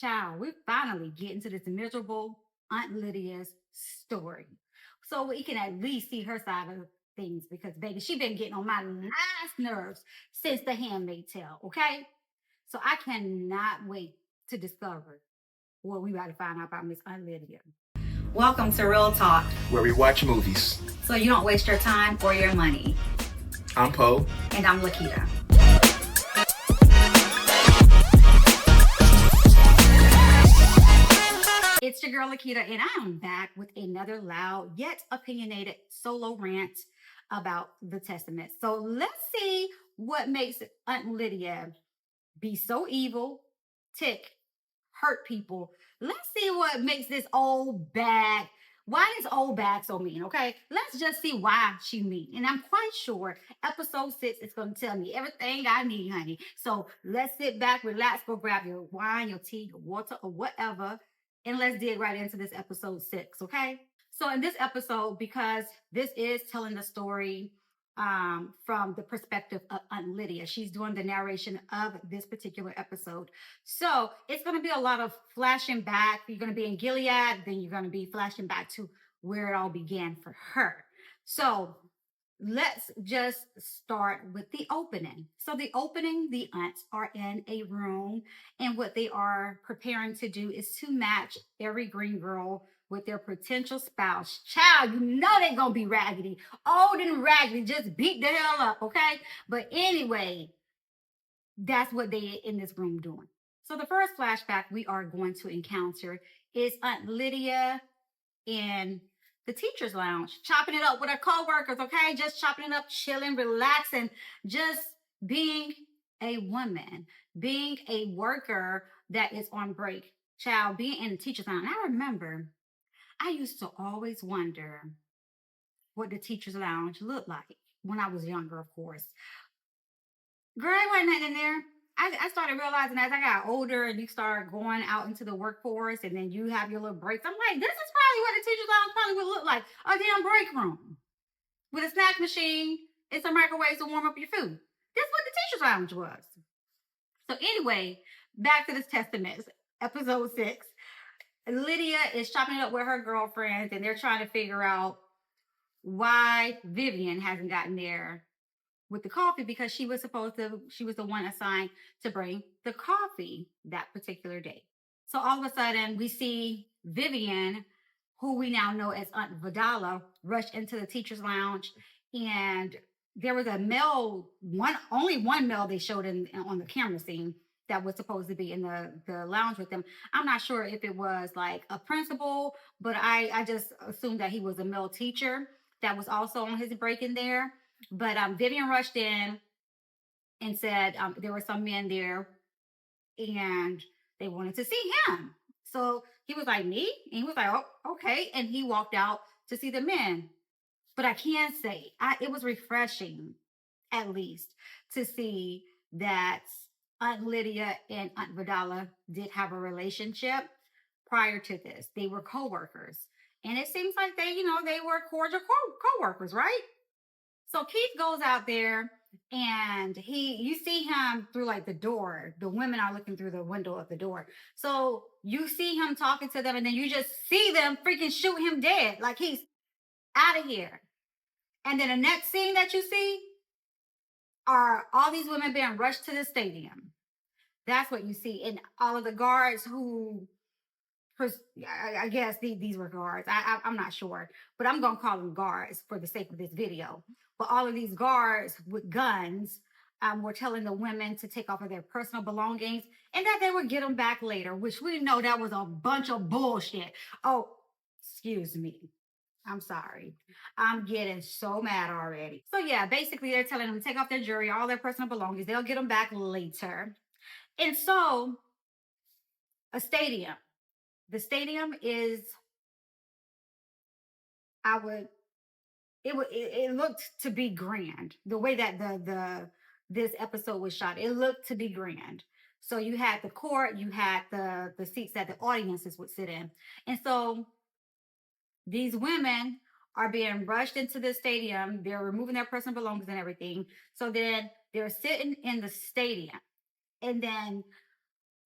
Child, we're finally getting to this miserable Aunt Lydia's story. So we can at least see her side of things because, baby, she been getting on my last nerves since the handmaid tale, okay? So I cannot wait to discover what we about to find out about Miss Aunt Lydia. Welcome to Real Talk, where we watch movies so you don't waste your time or your money. I'm Po. And I'm Laketta. It's your girl Laketta, and I'm back with another loud yet opinionated solo rant about the Testament. So let's see what makes Aunt Lydia be so evil, tick, hurt people. Let's see what makes this old bag. Why is old bag so mean? Okay, let's just see why she mean. And I'm quite sure episode 6 is going to tell me everything I need, honey. So let's sit back, relax, go grab your wine, your tea, your water, or whatever, and let's dig right into this episode 6. Okay. So in this episode, because this is telling the story from the perspective of Aunt Lydia. She's doing the narration of this particular episode. So it's going to be a lot of flashing back. You're going to be in Gilead, then you're going to be flashing back to where it all began for her. So let's just start with the opening. So the opening, the aunts are in a room, and what they are preparing to do is to match every green girl with their potential spouse. Child, you know they're gonna be raggedy, old and raggedy, just beat the hell up, okay? But anyway, that's what they in this room doing. So the first flashback we are going to encounter is Aunt Lydia in the teacher's lounge, chopping it up with her co-workers, okay? Just chopping it up, chilling, relaxing, just being a woman, being a worker that is on break. Child, being in the teacher's lounge. I remember I used to always wonder what the teacher's lounge looked like when I was younger, of course. Girl, there wasn't nothing in there. I started realizing as I got older and you start going out into the workforce and then you have your little breaks. I'm like, this is probably what the teacher's lounge probably would look like. A damn break room with a snack machine and some microwaves to warm up your food. That's what the teacher's lounge was. So anyway, back to this testament, episode 6. Lydia is chopping it up with her girlfriends and they're trying to figure out why Vivian hasn't gotten there with the coffee, because she was the one assigned to bring the coffee that particular day. So all of a sudden we see Vivian, who we now know as Aunt Vidala, rush into the teacher's lounge, and there was only one male they showed on the camera scene that was supposed to be in the lounge with them. I'm not sure if it was like a principal, but I just assumed that he was a male teacher that was also on his break in there. But Vivian rushed in and said there were some men there and they wanted to see him. So he was like, me? And he was like, oh, okay. And he walked out to see the men. But I can say it was refreshing, at least, to see that Aunt Lydia and Aunt Vidala did have a relationship prior to this. They were co-workers. And it seems like they were cordial co-workers, right? So Keith goes out there and you see him through like the door. The women are looking through the window of the door. So you see him talking to them and then you just see them freaking shoot him dead. Like he's out of here. And then the next scene that you see are all these women being rushed to the stadium. That's what you see. And all of the guards who, I guess these were guards. I'm not sure, but I'm going to call them guards for the sake of this video. But all of these guards with guns were telling the women to take off of their personal belongings and that they would get them back later, which we know that was a bunch of bullshit. Oh, excuse me. I'm sorry. I'm getting so mad already. So yeah, basically they're telling them to take off their jewelry, all their personal belongings. They'll get them back later. And so a stadium. The stadium is, it looked to be grand. The way that this episode was shot, it looked to be grand. So you had the court, you had the seats that the audiences would sit in. And so these women are being rushed into the stadium. They're removing their personal belongings and everything. So then they're sitting in the stadium. And then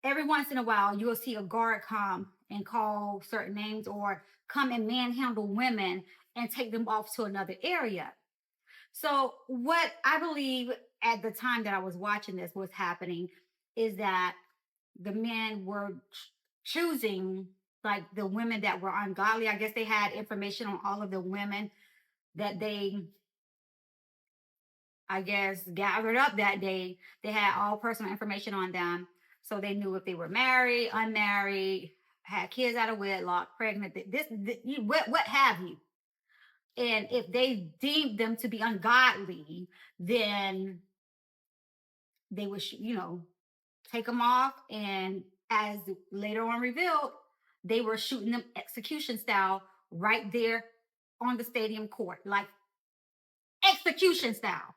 every once in a while, you'll see a guard come and call certain names or come and manhandle women and take them off to another area. So, what I believe at the time that I was watching this was happening is that the men were choosing like the women that were ungodly. I guess they had information on all of the women that they, I guess, gathered up that day. They had all personal information on them. So they knew if they were married, unmarried, had kids out of wedlock, pregnant, what have you. And if they deemed them to be ungodly, then they would, take them off. And as later on revealed, they were shooting them execution style right there on the stadium court, like execution style.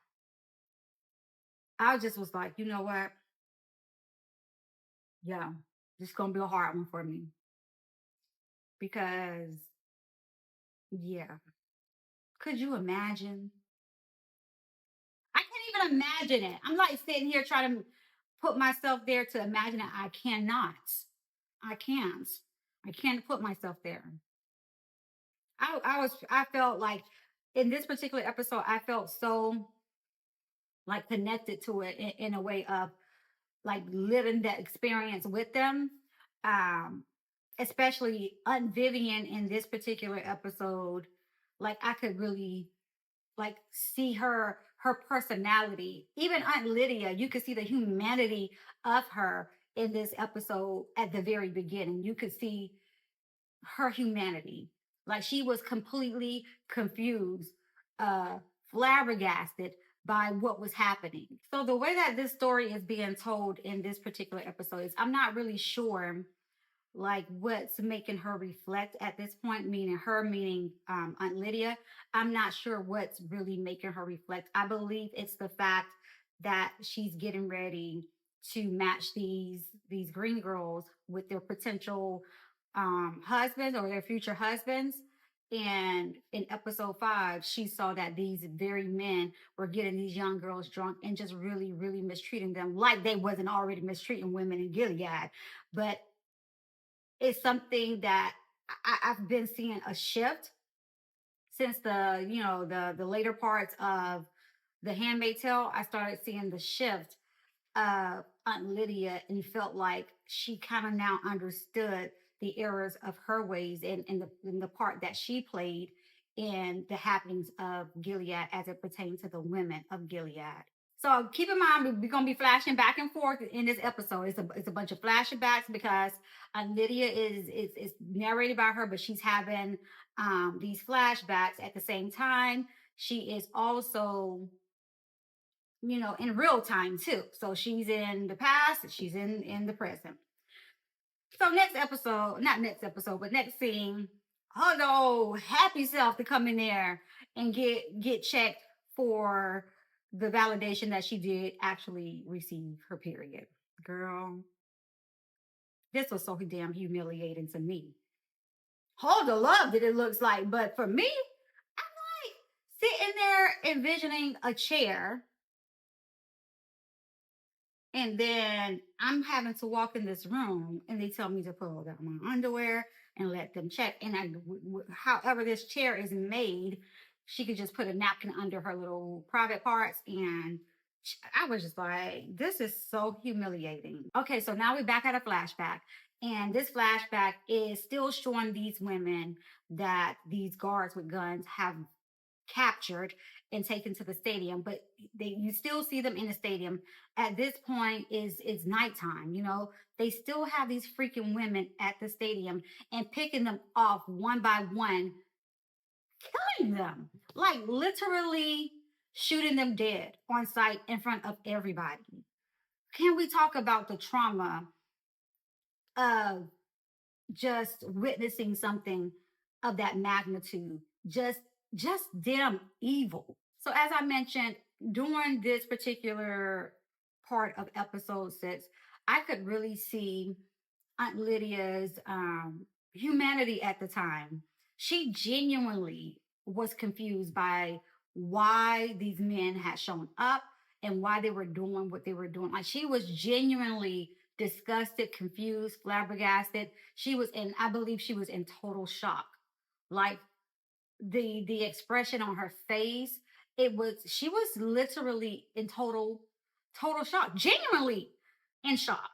I just was like, you know what? Yeah, this is gonna be a hard one for me because, yeah, could you imagine? I can't even imagine it. I'm like sitting here trying to put myself there to imagine it. I cannot. I can't. I can't put myself there. I felt like in this particular episode, I felt so like connected to it in a way of like living that experience with them. Um, Especially Aunt Vivian in this particular episode, like I could really like see her personality. Even Aunt Lydia, you could see the humanity of her in this episode at the very beginning. You could see her humanity. Like she was completely confused, uh, flabbergasted by what was happening. So the way that this story is being told in this particular episode is I'm not really sure like what's making her reflect at this point, meaning her, meaning Aunt Lydia. I'm not sure what's really making her reflect. I believe it's the fact that she's getting ready to match these green girls with their potential husbands or their future husbands. And in episode 5, she saw that these very men were getting these young girls drunk and just really, really mistreating them like they wasn't already mistreating women in Gilead. But it's something that I've been seeing a shift since the later parts of the Handmaid's Tale. I started seeing the shift of Aunt Lydia and felt like she kind of now understood the errors of her ways and in the part that she played in the happenings of Gilead as it pertains to the women of Gilead. So keep in mind, we're gonna be flashing back and forth in this episode. It's a bunch of flashbacks because Lydia is narrated by her, but she's having these flashbacks at the same time. She is also, in real time too. So she's in the past, she's in the present. So next episode, not next episode, but next scene, her little happy self to come in there and get checked for the validation that she did actually receive her period. Girl, this was so damn humiliating to me. Hold the love that it looks like, but for me, I'm like sitting there envisioning a chair, and then I'm having to walk in this room and they tell me to pull down my underwear and let them check. And however this chair is made, she could just put a napkin under her little private parts. And I was just like, this is so humiliating. Okay, so now we're back at a flashback. And this flashback is still showing these women that these guards with guns have captured and taken to the stadium, but you still see them in the stadium. At this point is it's nighttime, they still have these freaking women at the stadium and picking them off one by one, killing them, like literally shooting them dead on sight in front of everybody. Can we talk about the trauma of just witnessing something of that magnitude? Just damn evil. So as I mentioned, during this particular part of episode 6, I could really see Aunt Lydia's humanity at the time. She genuinely was confused by why these men had shown up and why they were doing what they were doing. Like she was genuinely disgusted, confused, flabbergasted. I believe she was in total shock. Like the expression on her face, she was literally in total shock, genuinely in shock.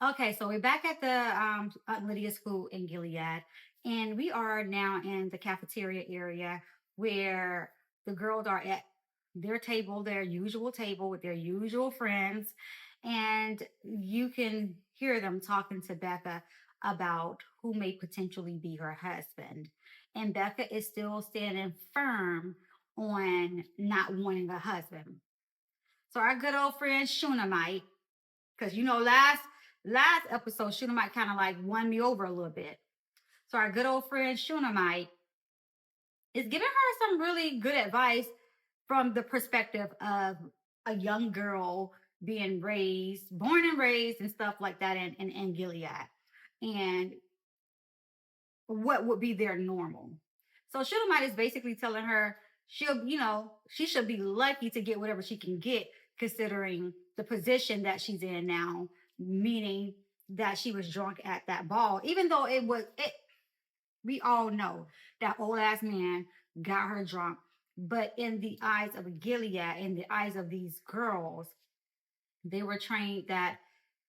Okay, so we're back at the Aunt Lydia school in Gilead, and we are now in the cafeteria area where the girls are at their table, their usual table with their usual friends, and you can hear them talking to Becca about who may potentially be her husband. And Becca is still standing firm on not wanting a husband. So our good old friend Shunammite, because last episode, Shunammite kind of like won me over a little bit. So our good old friend Shunammite is giving her some really good advice from the perspective of a young girl being born and raised and stuff like that in Gilead. And what would be their normal. So Shunammite is basically telling her she should be lucky to get whatever she can get considering the position that she's in now, meaning that she was drunk at that ball, even though we all know that old ass man got her drunk. But in the eyes of Gilead, in the eyes of these girls, they were trained that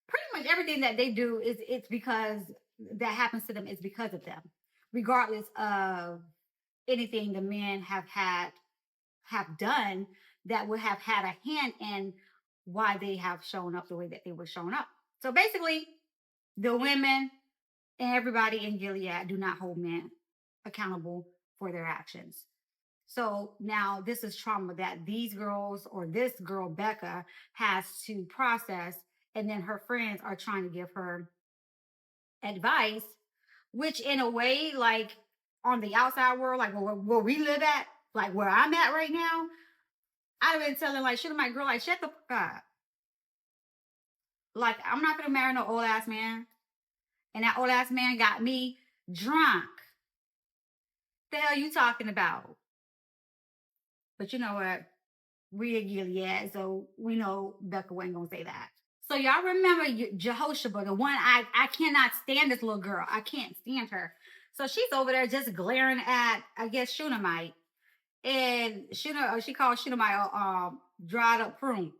pretty much everything that they do it's because that happens to them is because of them, regardless of anything the men have done that would have had a hand in why they have shown up the way that they were shown up. So basically, the women and everybody in Gilead do not hold men accountable for their actions. So now this is trauma that these girls or this girl, Becca, has to process. And then her friends are trying to give her advice, which in a way, like on the outside world, like where we live at, like where I'm at right now, I'd have been telling like, should my girl, like, shut the fuck up. Like, I'm not gonna marry no old ass man. And that old ass man got me drunk. The hell you talking about? But you know what? We at Gilead, so we know Becca wasn't gonna say that. So y'all remember Jehoshaphat, the one I cannot stand this little girl. I can't stand her. So she's over there just glaring at, I guess, Shunammite. And she called Shunammite a dried up prune.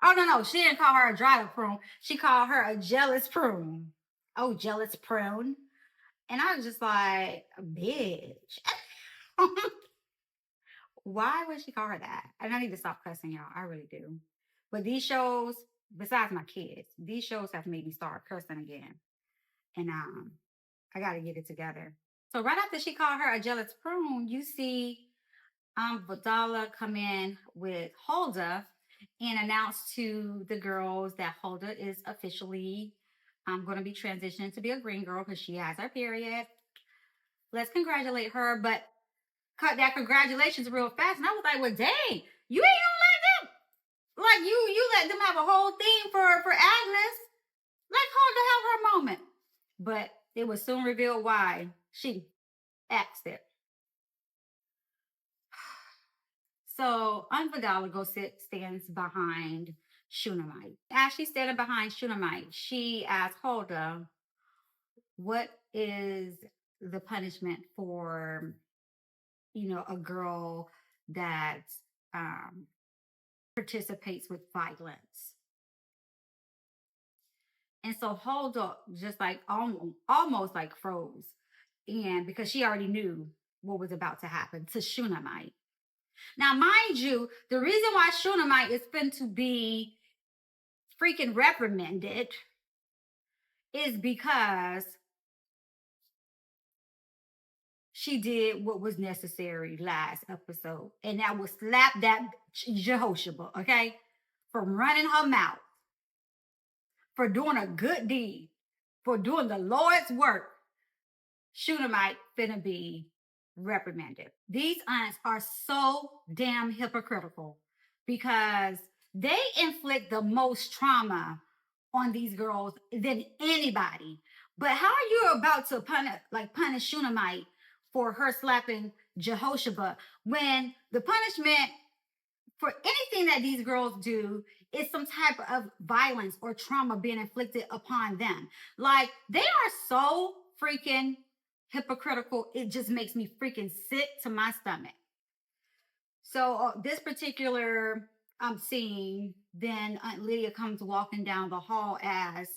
Oh no, she didn't call her a dried up prune. She called her a jealous prune. Oh, jealous prune. And I was just like, bitch. Why would she call her that? And I need to stop cussing, y'all. I really do. But these shows, besides my kids, these shows have made me start cursing again. And I gotta get it together. So right after she called her a jealous prune, you see Vidala come in with Hulda and announce to the girls that Hulda is officially going to be transitioning to be a green girl because she has her period. Let's congratulate her, but cut that congratulations real fast. And I was like, well, dang, you ain't gonna let them, like you let them have a whole thing for Agnes. Let Hulda have her moment. But it was soon revealed why she axed it. So Aunt Vidala stands behind Shunammite. As she's standing behind Shunammite, she asks Hulda, what is the punishment for, a girl that participates with violence? And so Hulda just like almost like froze. And because she already knew what was about to happen to Shunammite. Now, mind you, the reason why Shunammite is going to be freaking reprimanded is because she did what was necessary last episode, and that was slap that Jehoshaphat, okay, from running her mouth, for doing a good deed, for doing the Lord's work. Shunammite finna be reprimanded. These aunts are so damn hypocritical because they inflict the most trauma on these girls than anybody. But how are you about to punish Shunammite for her slapping Jehoshaphat when the punishment for anything that these girls do is some type of violence or trauma being inflicted upon them. Like, they are so freaking hypocritical. It just makes me freaking sick to my stomach. So this particular scene, then Aunt Lydia comes walking down the hall as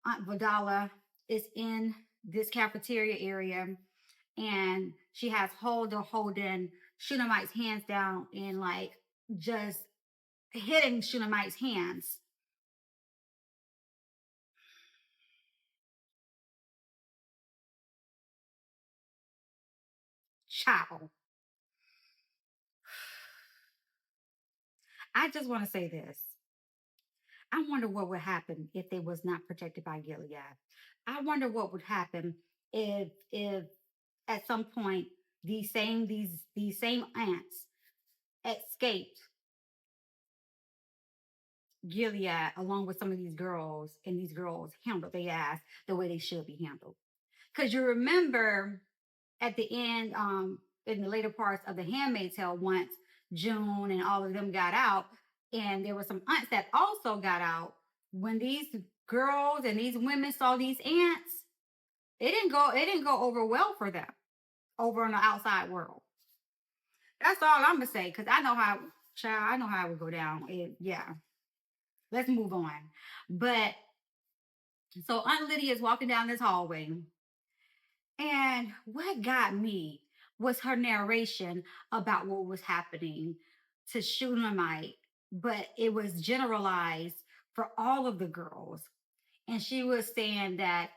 Aunt Vidala is in this cafeteria area, and she has Holder holding Shunammite's hands down and like just hitting Shunammite's hands. Child. I just want to say this. I wonder what would happen if they was not protected by Gilead. I wonder what would happen if at some point these same ants escaped Gilead along with some of these girls, and these girls handled their ass the way they should be handled. Because you remember at the end, in the later parts of the Handmaid's Tale, once June and all of them got out, and there were some aunts that also got out. When these girls and these women saw these ants, it didn't go over well for them over in the outside world. That's all I'm gonna say, because I know how, child, I know how it would go down. Yeah, let's move on. But so Aunt Lydia is walking down this hallway, and what got me was her narration about what was happening to Shunammite, but it was generalized for all of the girls. And she was saying that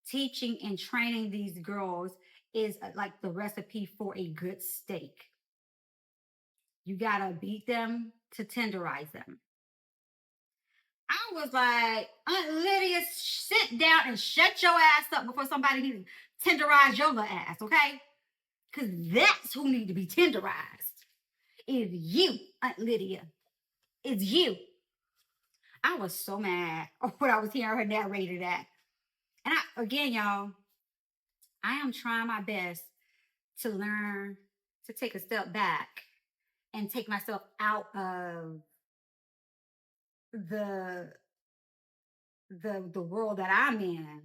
teaching and training these girls is like the recipe for a good steak. You gotta beat them to tenderize them. I was like, Aunt Lydia, sit down and shut your ass up before somebody needs to tenderize your little ass, okay? Because that's who need to be tenderized. Is you, Aunt Lydia. It's you. I was so mad when I was hearing her narrated that. And again, y'all, I am trying my best to learn to take a step back and take myself out of the the world that I'm in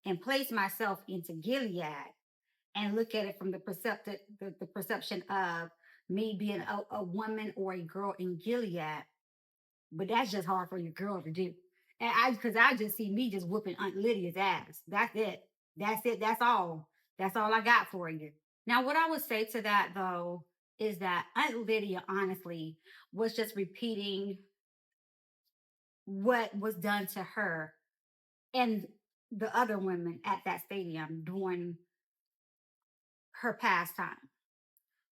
and place myself into Gilead and look at it from the perception of me being a woman or a girl in Gilead. But that's just hard for your girl to do. And because I just see me just whooping Aunt Lydia's ass. That's it. That's it. That's all. That's all I got for you. Now, what I would say to that though is that Aunt Lydia honestly was just repeating what was done to her and the other women at that stadium during her pastime.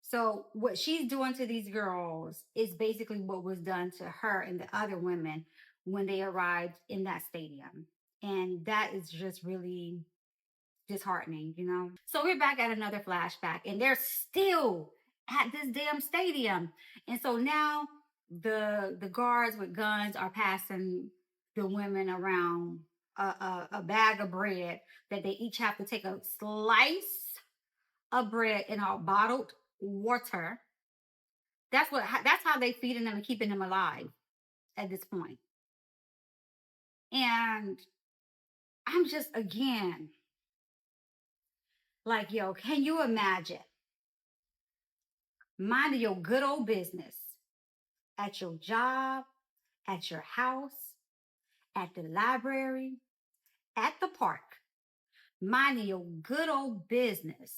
So what she's doing to these girls is basically what was done to her and the other women when they arrived in that stadium. And that is just really disheartening, you know? So we're back at another flashback, and they're still at this damn stadium. And so now the guards with guns are passing the women around a bag of bread that they each have to take a slice of bread in a bottled water. That's how they feeding them and keeping them alive at this point. And I'm just again like, yo, can you imagine minding your good old business at your job, at your house, at the library, at the park, minding your good old business,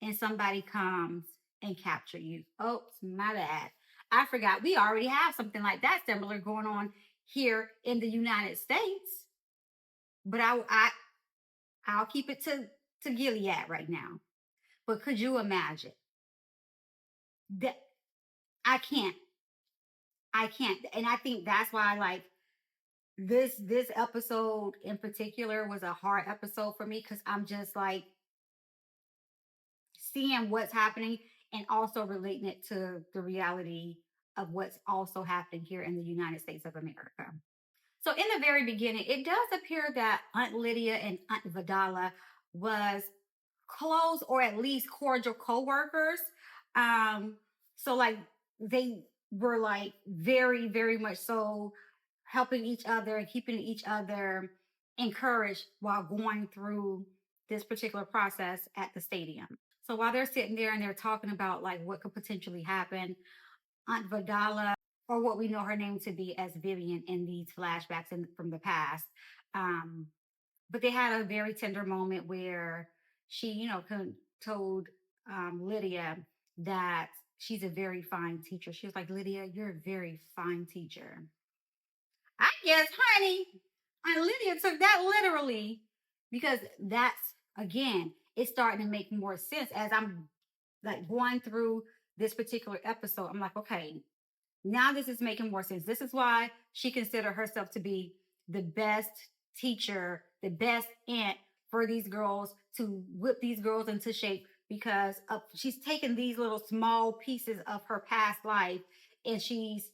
and somebody comes and capture you? Oops, my bad. I forgot. We already have something like that similar going on here in the United States. But I'll keep it to Gilead right now. But could you imagine that? I can't. I can't. And I think that's why like this episode in particular was a hard episode for me, because I'm just like seeing what's happening and also relating it to the reality of what's also happening here in the United States of America. So in the very beginning, it does appear that Aunt Lydia and Aunt Vidala was close or at least cordial co-workers. So like they were like very, very much so helping each other and keeping each other encouraged while going through this particular process at the stadium. So while they're sitting there and they're talking about like what could potentially happen, Aunt Vidala, or what we know her name to be as Vivian in these flashbacks from the past, um, but they had a very tender moment where she, told Lydia that she's a very fine teacher. She was like, Lydia, you're a very fine teacher. I guess, honey, Aunt Lydia took that literally because that's, again, it's starting to make more sense as I'm like going through this particular episode. I'm like, okay, now this is making more sense. This is why she considered herself to be the best teacher, the best aunt for these girls to whip these girls into shape because she's taken these little small pieces of her past life and she's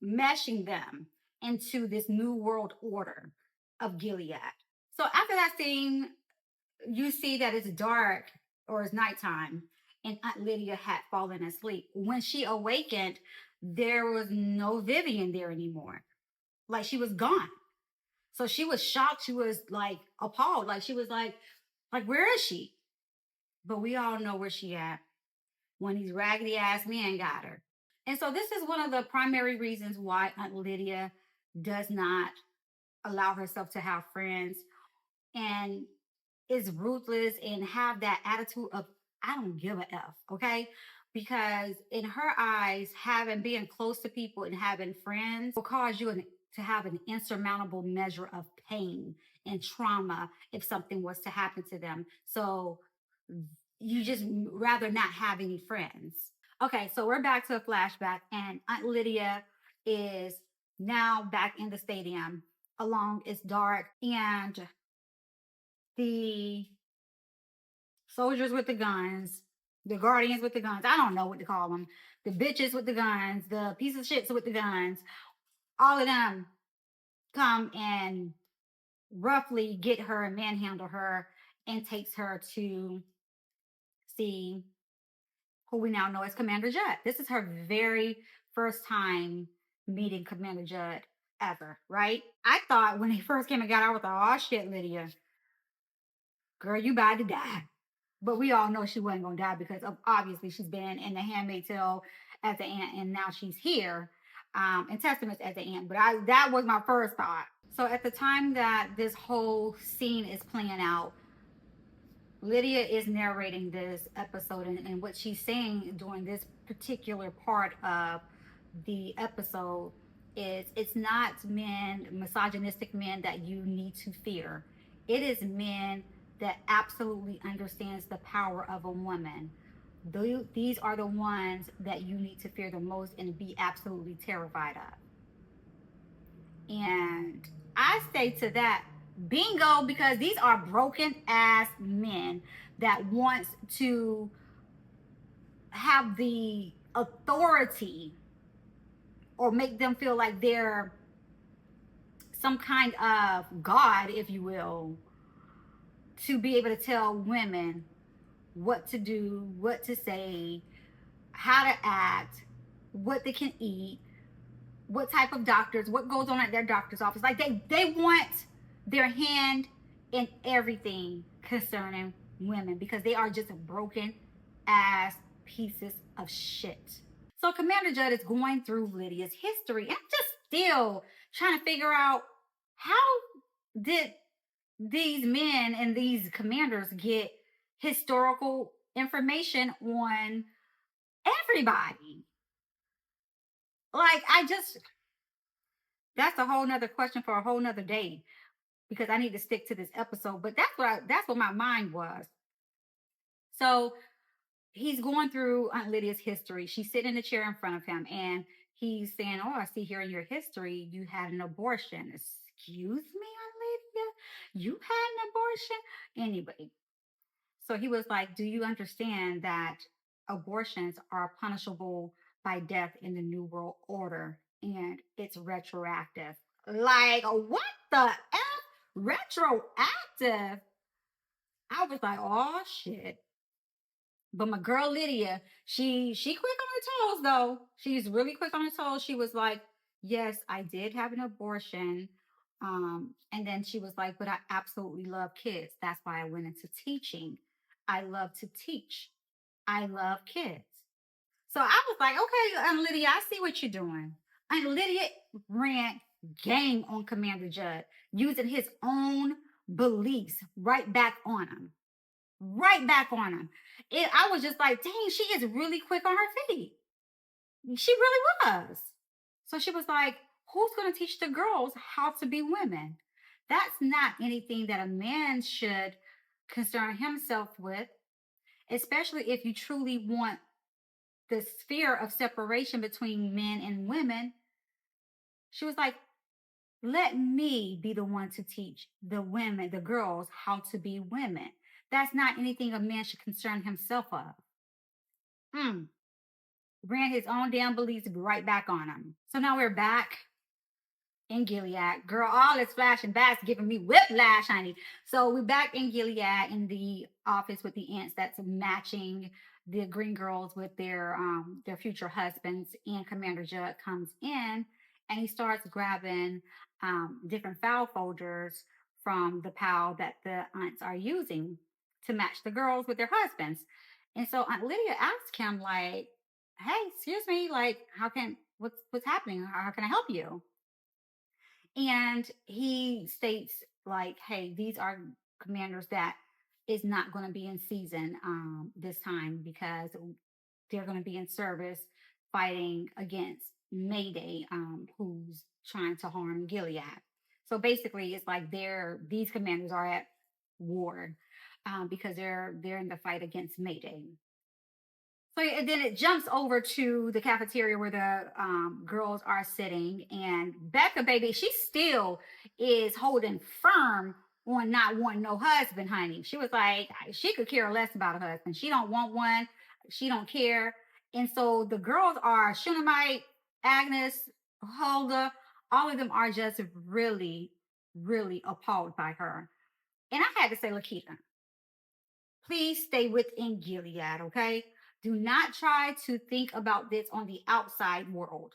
meshing them into this new world order of Gilead. So after that scene, you see that it's dark or it's nighttime, and Aunt Lydia had fallen asleep. When she awakened, there was no Vivian there anymore. Like she was gone. So she was shocked. She was like appalled. Like she was like where is she? But we all know where she at when these raggedy ass men got her. And so this is one of the primary reasons why Aunt Lydia does not allow herself to have friends and is ruthless and have that attitude of I don't give a F, okay? Because in her eyes, having being close to people and having friends will cause you to have an insurmountable measure of pain and trauma if something was to happen to them. So you just rather not have any friends. Okay, so we're back to a flashback, and Aunt Lydia is now back in the stadium. Along it's dark, and the soldiers with the guns, the guardians with the guns, I don't know what to call them, the bitches with the guns, the piece of shits with the guns, all of them come and roughly get her and manhandle her and takes her to see who we now know as Commander Judd. This is her very first time meeting Commander Judd ever, right? I thought when he first came and got her, I was like, oh shit, Lydia, girl, you about to die. But we all know she wasn't gonna die because of obviously she's been in the Handmaid's Tale as the aunt, and now she's here in Testaments as the aunt. But that was my first thought. So at the time that this whole scene is playing out, Lydia is narrating this episode, and what she's saying during this particular part of the episode is it's not men, misogynistic men that you need to fear. It is men that absolutely understands the power of a woman. These are the ones that you need to fear the most and be absolutely terrified of. And I say to that, bingo, because these are broken ass men that wants to have the authority or make them feel like they're some kind of god, if you will, to be able to tell women what to do, what to say, how to act, what they can eat, what type of doctors, what goes on at their doctor's office. Like they want their hand in everything concerning women because they are just broken ass pieces of shit. So Commander Judd is going through Lydia's history and I'm just still trying to figure out how did these men and these commanders get historical information on everybody. Like that's a whole nother question for a whole nother day because I need to stick to this episode. But that's what my mind was. So he's going through Aunt Lydia's history. She's sitting in a chair in front of him and he's saying, oh, I see here in your history you had an abortion. Excuse me, Aunt Lydia? You had an abortion? Anyway, so he was like, do you understand that abortions are punishable by death in the New World Order and it's retroactive? Like, what the F? Retroactive? I was like, oh shit. But my girl Lydia, she quick on her toes though. She's really quick on her toes. She was like, "Yes, I did have an abortion." And then she was like, "But I absolutely love kids. That's why I went into teaching. I love to teach. I love kids." So I was like, "Okay, Lydia, I see what you're doing." And Lydia ran game on Commander Judd, using his own beliefs right back on him, right back on him. I was just like, dang, she is really quick on her feet. She really was. So she was like, who's going to teach the girls how to be women? That's not anything that a man should concern himself with, especially if you truly want the sphere of separation between men and women. She was like, let me be the one to teach the women, the girls, how to be women. That's not anything a man should concern himself of. Mm. Ran his own damn beliefs right back on him. So now we're back in Gilead. Girl, all this flashing bats giving me whiplash, honey. So we're back in Gilead in the office with the ants that's matching the green girls with their future husbands. And Commander Judd comes in and he starts grabbing different file folders from the pile that the aunts are using to match the girls with their husbands. And so Aunt Lydia asked him, like, hey, excuse me, like, what's happening? How can I help you? And he states, like, hey, these are commanders that is not going to be in season this time because they're going to be in service fighting against Mayday, who's trying to harm Gilead. So basically, it's like these commanders are at war because they're in the fight against Mayday. So and then it jumps over to the cafeteria where the girls are sitting, and Becca, baby, she still is holding firm on not wanting no husband, honey. She was like, she could care less about a husband. She don't want one. She don't care. And so the girls are Shunammite, Agnes, Hulda. All of them are just really, really appalled by her. And I had to say, Laketta, please stay within Gilead, okay? Do not try to think about this on the outside world.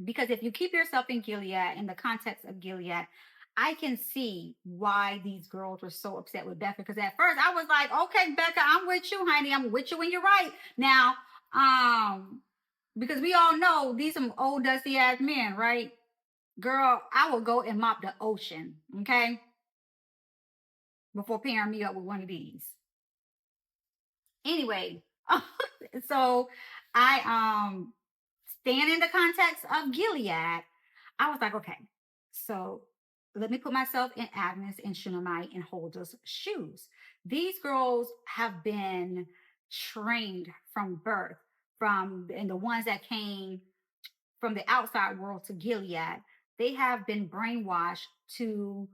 Because if you keep yourself in Gilead, in the context of Gilead, I can see why these girls were so upset with Becca. Because at first I was like, okay, Becca, I'm with you, honey. I'm with you when you're right. Now, because we all know these some old dusty ass men, right? Girl, I will go and mop the ocean, okay? Before pairing me up with one of these. Anyway, so I stand in the context of Gilead. I was like, okay, so let me put myself in Agnes and Shunammite and Hulda's shoes. These girls have been trained from birth, and the ones that came from the outside world to Gilead, they have been brainwashed to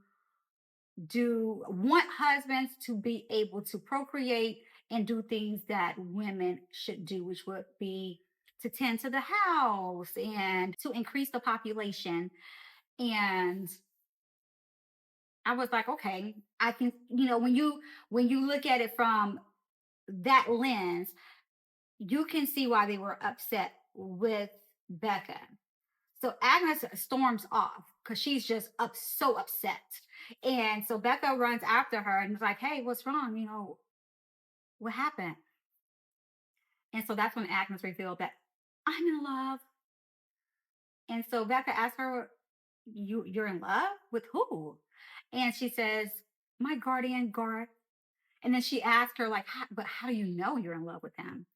want husbands to be able to procreate and do things that women should do, which would be to tend to the house and to increase the population. And I was like, okay, I can, when you look at it from that lens, you can see why they were upset with Becca. So Agnes storms off because she's just so upset. And so Becca runs after her and is like, hey, what's wrong? What happened? And so that's when Agnes revealed that I'm in love. And so Becca asks her, you're in love with who? And she says, my guardian Garth. And then she asked her, like, but how do you know you're in love with him?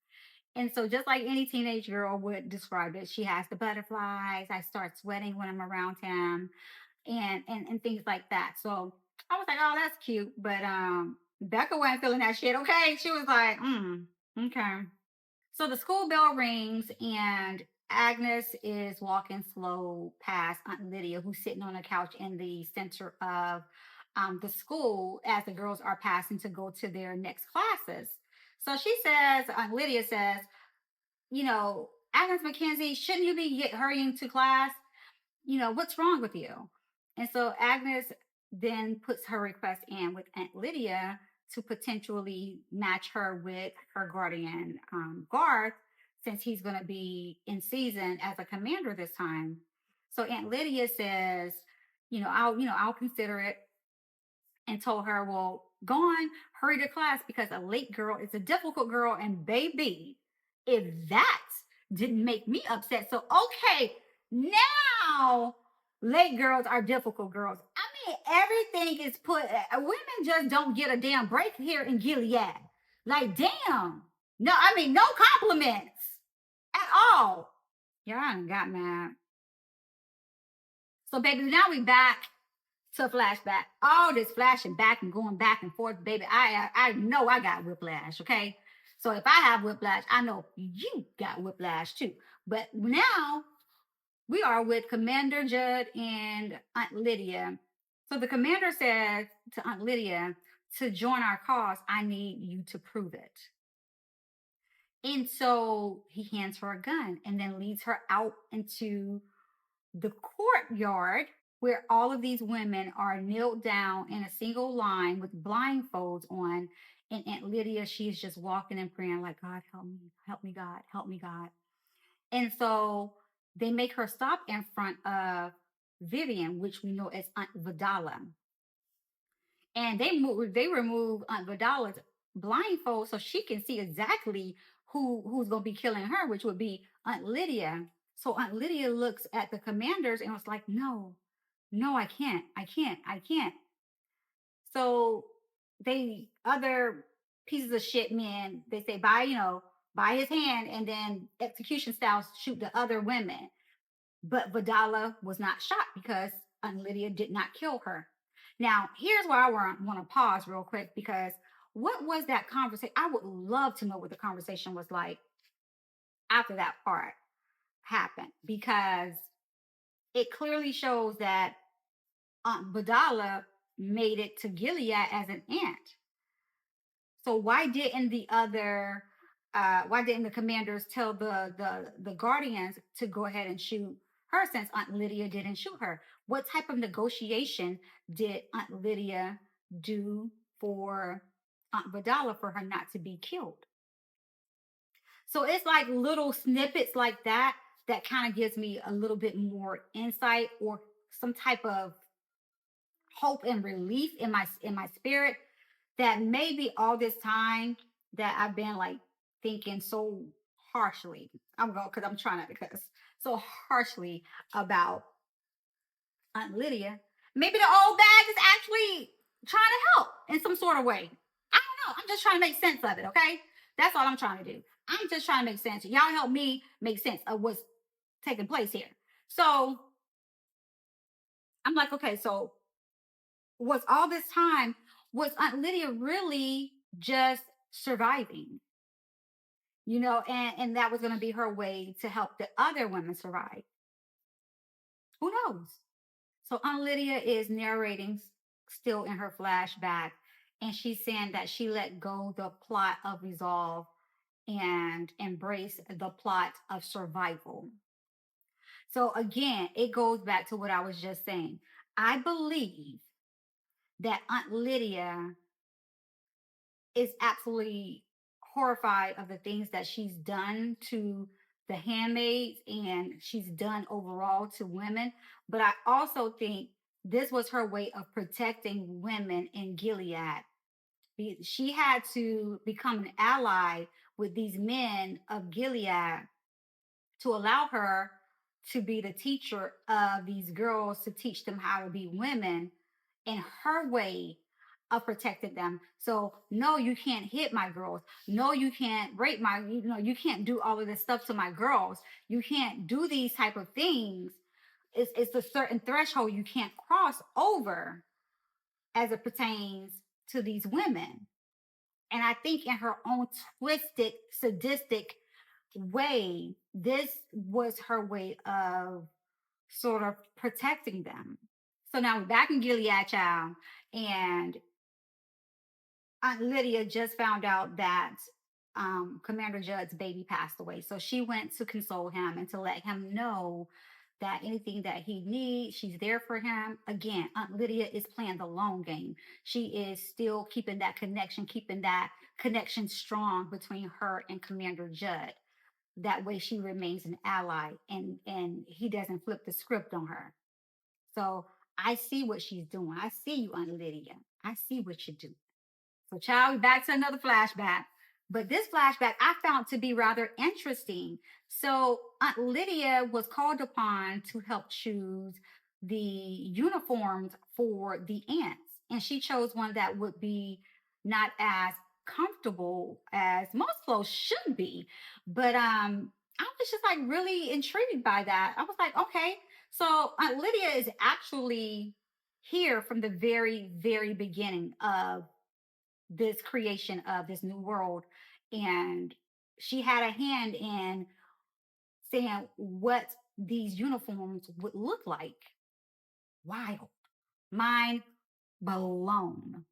And so just like any teenage girl would describe it, she has the butterflies. I start sweating when I'm around him and things like that. So I was like, oh, that's cute. But Becca wasn't feeling that shit. Okay. She was like, okay. So the school bell rings and Agnes is walking slow past Aunt Lydia, who's sitting on a couch in the center of the school as the girls are passing to go to their next classes. So she says, Aunt Lydia says, Agnes Mackenzie, shouldn't you be hurrying to class? What's wrong with you? And so Agnes then puts her request in with Aunt Lydia to potentially match her with her guardian, Garth, since he's going to be in season as a commander this time. So Aunt Lydia says, I'll consider it, and told her, well, go on, hurry to class because a late girl is a difficult girl. And baby, if that didn't make me upset, so okay, now late girls are difficult girls. I mean, everything is put, women just don't get a damn break here in Gilead. Like, damn. No, I mean, no compliments at all. Yeah, I done got mad. So, baby, now we back to flashback. All this flashing back and going back and forth, baby. I know I got whiplash, okay? So if I have whiplash, I know you got whiplash too. But now we are with Commander Judd and Aunt Lydia. So the commander said to Aunt Lydia, to join our cause, I need you to prove it. And so he hands her a gun and then leads her out into the courtyard where all of these women are knelt down in a single line with blindfolds on. And Aunt Lydia, she's just walking and praying, like, God, help me, God, help me, God. And so they make her stop in front of Vivian, which we know as Aunt Vidala. And they remove Aunt Vidala's blindfold so she can see exactly who's gonna be killing her, which would be Aunt Lydia. So Aunt Lydia looks at the commanders and was like, no, I can't. So they other pieces of shit men, they say by his hand, and then execution styles shoot the other women. But Vidala was not shot because Aunt Lydia did not kill her. Now, here's where I want to pause real quick because what was that conversation? I would love to know what the conversation was like after that part happened because it clearly shows that Aunt Vidala made it to Gilead as an aunt. So why didn't the commanders tell the guardians to go ahead and shoot her since Aunt Lydia didn't shoot her? What type of negotiation did Aunt Lydia do for Aunt Vidala for her not to be killed? So it's like little snippets like that that kind of gives me a little bit more insight or some type of hope and relief in my spirit that maybe all this time that I've been like thinking so harshly. I'm going because I'm trying not to cuss so harshly about Aunt Lydia. Maybe the old bag is actually trying to help in some sort of way. I don't know. I'm just trying to make sense of it. Okay, that's all I'm trying to do. I'm just trying to make sense. Y'all help me make sense of what's taking place here. So I'm like, okay, so was all this time, was Aunt Lydia really just surviving? And that was going to be her way to help the other women survive. Who knows? So Aunt Lydia is narrating still in her flashback, and she's saying that she let go the plot of resolve and embrace the plot of survival. So again, it goes back to what I was just saying. I believe that Aunt Lydia is absolutely horrified of the things that she's done to the handmaids and she's done overall to women. But I also think this was her way of protecting women in Gilead. She had to become an ally with these men of Gilead to allow her to be the teacher of these girls to teach them how to be women in her way of protecting them. So no, you can't hit my girls. No, you can't rape you can't do all of this stuff to my girls. You can't do these type of things. It's a certain threshold you can't cross over as it pertains to these women. And I think in her own twisted, sadistic way, this was her way of sort of protecting them. So now we're back in Gilead, child, and Aunt Lydia just found out that Commander Judd's baby passed away. So she went to console him and to let him know that anything that he needs, she's there for him. Again, Aunt Lydia is playing the long game. She is still keeping that connection strong between her and Commander Judd. That way she remains an ally and he doesn't flip the script on her. So I see what she's doing. I see you, Aunt Lydia. I see what you do. So, child, back to another flashback. But this flashback I found to be rather interesting. So, Aunt Lydia was called upon to help choose the uniforms for the ants. And she chose one that would be not as comfortable as most clothes should be. But I was just like really intrigued by that. I was like, okay, so Aunt Lydia is actually here from the very, very beginning of this creation of this new world. And she had a hand in saying what these uniforms would look like. Wild. Mind blown.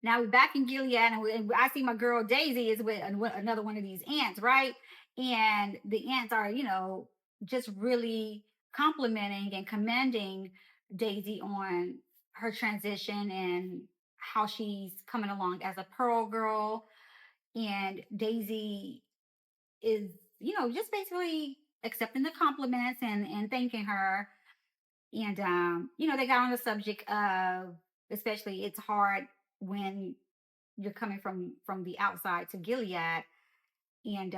Now we're back in Gilead, and I see my girl Daisy is with another one of these ants, right? And the ants are, just really complimenting and commending Daisy on her transition and how she's coming along as a Pearl girl. And Daisy is, just basically accepting the compliments and thanking her. And they got on the subject of, especially it's hard when you're coming from the outside to Gilead. And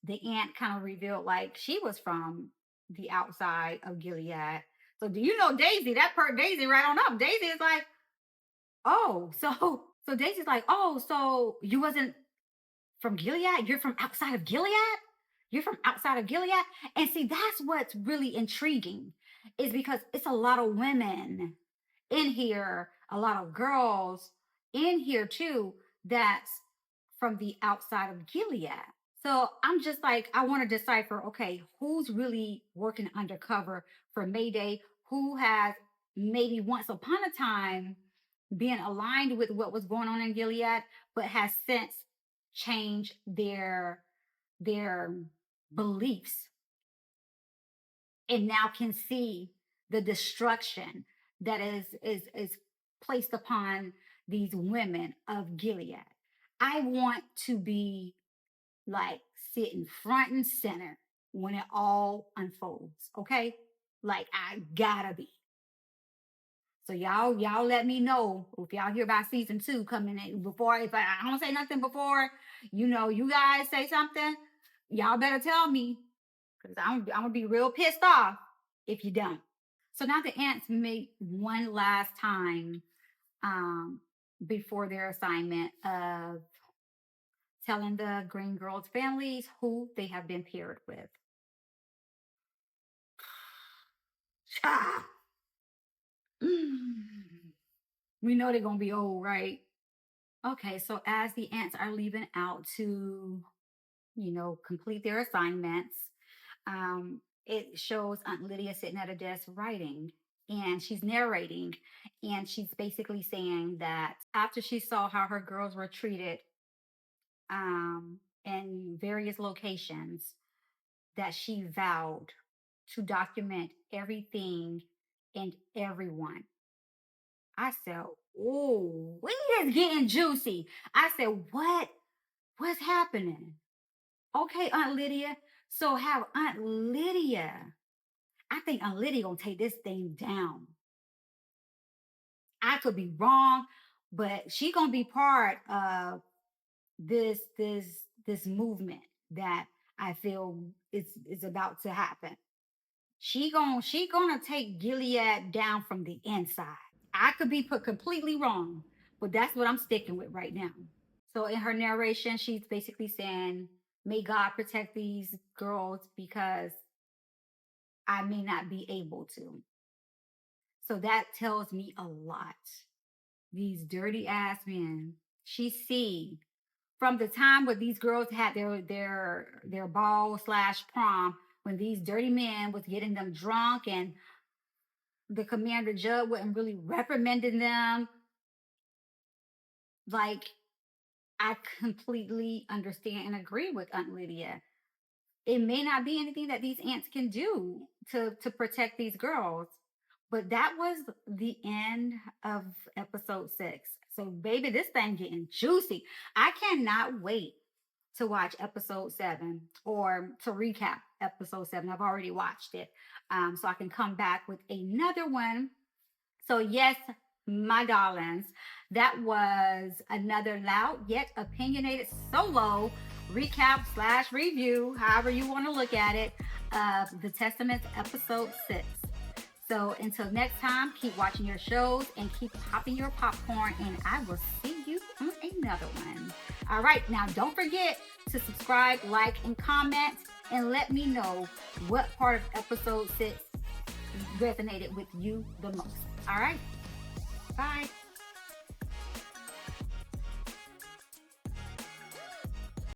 the aunt kind of revealed like she was from the outside of Gilead. So do you know Daisy? That perked Daisy right on up. Daisy is like, oh, so Daisy's like, oh, so you wasn't from Gilead? You're from outside of Gilead? You're from outside of Gilead? And see, that's what's really intriguing, is because it's a lot of women in here, a lot of girls in here too, that's from the outside of Gilead. So I'm just like, I want to decipher, okay, who's really working undercover for Mayday? Who has maybe once upon a time been aligned with what was going on in Gilead, but has since changed their beliefs and now can see the destruction that is placed upon these women of Gilead. I want to be like sitting front and center when it all unfolds. Okay, like I gotta be. So y'all let me know if y'all hear about season 2 coming in. Before, if I don't say nothing before, you guys say something, y'all better tell me, because I'm gonna be real pissed off if you don't. So now the ants meet one last time before their assignment of telling the Green Girls families who they have been paired with. We know they're gonna be old, right? Okay, so as the ants are leaving out to, complete their assignments, it shows Aunt Lydia sitting at a desk writing, and she's narrating, and she's basically saying that after she saw how her girls were treated in various locations, that she vowed to document everything and everyone. I said, oh, we is getting juicy. I said, what? What's happening? Okay, Aunt Lydia. So have Aunt Lydia. I think Aunt Lydia gonna take this thing down. I could be wrong, but she gonna be part of this movement that I feel is about to happen. She gonna take Gilead down from the inside. I could be put completely wrong, but that's what I'm sticking with right now. So in her narration, she's basically saying, may God protect these girls because I may not be able to. So that tells me a lot. These dirty ass men. She see from the time when these girls had their ball slash prom, when these dirty men was getting them drunk and the Commander Judd wasn't really reprimanding them. Like, I completely understand and agree with Aunt Lydia. it may not be anything that these aunts can do to protect these girls. But that was the end of episode 6. So baby, this thing getting juicy. I cannot wait to watch episode 7 or to recap episode 7. I've already watched it. So I can come back with another one. So yes, my darlings, that was another loud yet opinionated solo recap slash review, however you want to look at it, of The Testaments episode 6. So until next time, keep watching your shows and keep popping your popcorn, and I will see you on another one. All right, now don't forget to subscribe, like, and comment, and let me know what part of episode 6 resonated with you the most. All right, bye.